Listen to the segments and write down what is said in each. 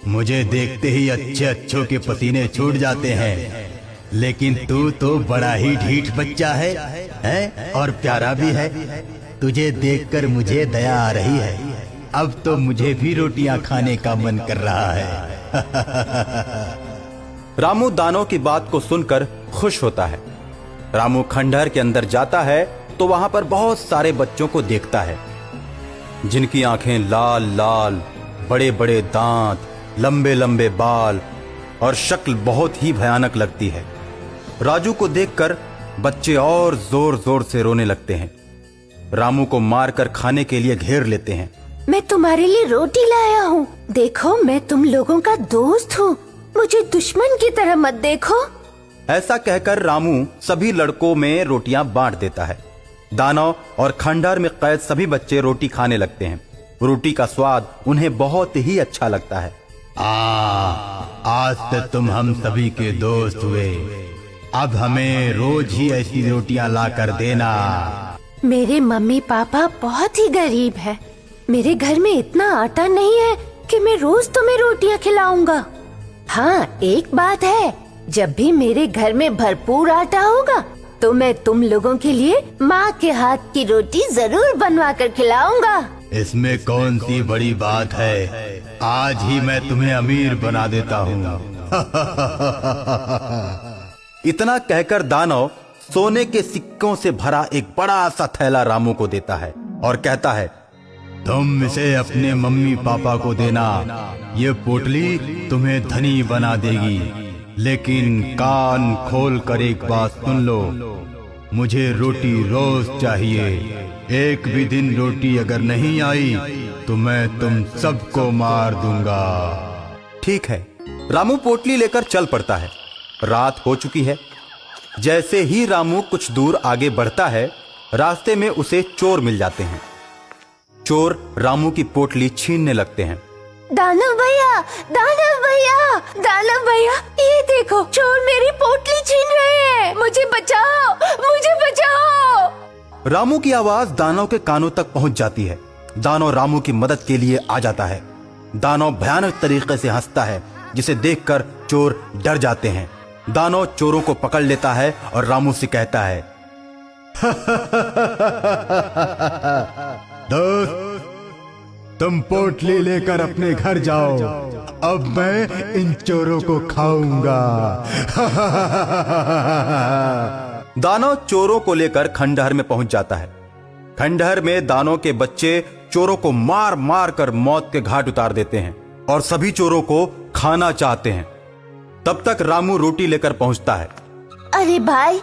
मुझे देखते ही अच्छे अच्छों के पसीने छूट जाते हैं, लेकिन तू तो बड़ा ही ढीठ बच्चा है और प्यारा भी है। तुझे देखकर मुझे दया आ रही है। अब तो मुझे भी रोटियां खाने का मन कर रहा है। रामू दानव की बात को सुनकर खुश होता है। रामू खंडहर के अंदर जाता है तो वहां पर बहुत सारे बच्चों को देखता है, जिनकी आंखें लाल लाल, बड़े बड़े दांत, लंबे लंबे बाल और शक्ल बहुत ही भयानक लगती है। राजू को देखकर बच्चे और जोर जोर से रोने लगते हैं। रामू को मारकर खाने के लिए घेर लेते हैं। मैं तुम्हारे लिए रोटी लाया हूँ। देखो, मैं तुम लोगों का दोस्त हूँ, मुझे दुश्मन की तरह मत देखो। ऐसा कहकर रामू सभी लड़कों में रोटियां बांट देता है। दानव और खंडहर में कैद सभी बच्चे रोटी खाने लगते हैं। रोटी का स्वाद उन्हें बहुत ही अच्छा लगता है। आज से तुम हम सभी के दोस्त हुए। अब हमें रोज ही ऐसी रोटियां ला कर देना। मेरे मम्मी पापा बहुत ही गरीब हैं। मेरे घर में इतना आटा नहीं है कि मैं रोज तुम्हें रोटियां खिलाऊंगा। हाँ, एक बात है, जब भी मेरे घर में भरपूर आटा होगा तो मैं तुम लोगों के लिए माँ के हाथ की रोटी जरूर बनवा कर खिलाऊंगा। इसमें कौन सी बड़ी बात है, आज ही मैं तुम्हें अमीर बना देता हूँ। इतना कहकर दानव सोने के सिक्कों से भरा एक बड़ा सा थैला रामू को देता है और कहता है, तुम इसे अपने मम्मी पापा को देना। ये पोटली तुम्हें धनी बना देगी, लेकिन कान खोल कर एक बात सुन लो, मुझे रोटी रोज चाहिए। एक भी दिन रोटी अगर नहीं आई तो मैं तुम सबको मार दूंगा। ठीक है। रामू पोटली लेकर चल पड़ता है। रात हो चुकी है। जैसे ही रामू कुछ दूर आगे बढ़ता है, रास्ते में उसे चोर मिल जाते हैं। चोर रामू की पोटली छीनने लगते हैं। दानव भैया, दानव भैया, दानव भैया, ये देखो, चोर मेरी पोटली छीन रहे हैं। मुझे बचाओ, मुझे बचाओ। रामू की आवाज दानव के कानों तक पहुंच जाती है। दानव रामू की मदद के लिए आ जाता है। दानव भयानक तरीके से हंसता है, जिसे देखकर चोर डर जाते हैं। दानव चोरों को पकड़ लेता है और रामू से कहता है, दोस्त, तुम पोटली लेकर अपने घर जाओ। अब मैं इन चोरों को खाऊंगा। दानव चोरों को लेकर खंडहर में पहुंच जाता है। खंडहर में दानव के बच्चे चोरों को मार मार कर मौत के घाट उतार देते हैं और सभी चोरों को खाना चाहते हैं। तब तक रामू रोटी लेकर पहुंचता है। अरे भाई,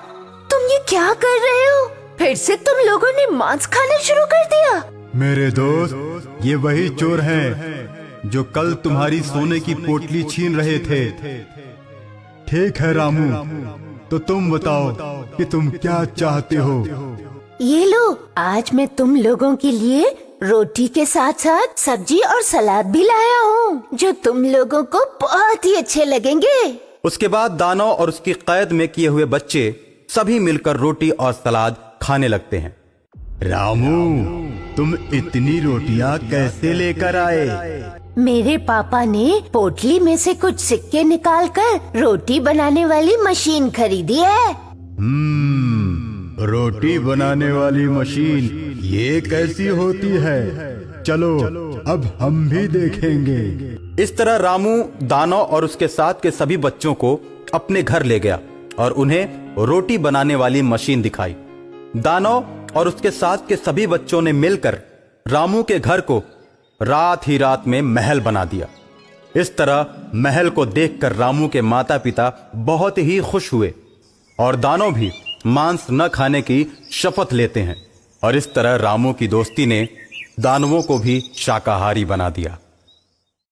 तुम ये क्या कर रहे हो? फिर से तुम लोगों ने मांस खाना शुरू कर दिया। मेरे दोस्त, ये वही चोर हैं जो कल तुम्हारी सोने की पोटली छीन रहे थे। ठीक है रामू, तो तुम बताओ कि तुम क्या चाहते हो? ये लो, आज मैं तुम लोगों के लिए रोटी के साथ साथ सब्जी और सलाद भी लाया हूँ, जो तुम लोगों को बहुत ही अच्छे लगेंगे। उसके बाद दानव और उसकी कैद में किए हुए बच्चे सभी मिलकर रोटी और सलाद खाने लगते हैं। रामू, तुम इतनी रोटियां कैसे लेकर आए? मेरे पापा ने पोटली में से कुछ सिक्के निकालकर रोटी बनाने वाली मशीन खरीदी है। रोटी बनाने वाली मशीन, ये कैसी होती है? चलो अब हम भी देखेंगे। इस तरह रामू दानव और उसके साथ के सभी बच्चों को अपने घर ले गया और उन्हें रोटी बनाने वाली मशीन दिखाई। दानव और उसके साथ के सभी बच्चों ने मिलकर रामू के घर को रात ही रात में महल बना दिया। इस तरह महल को देखकर रामू के माता पिता बहुत ही खुश हुए और दानव भी मांस न खाने की शपथ लेते हैं। और इस तरह रामू की दोस्ती ने दानवों को भी शाकाहारी बना दिया।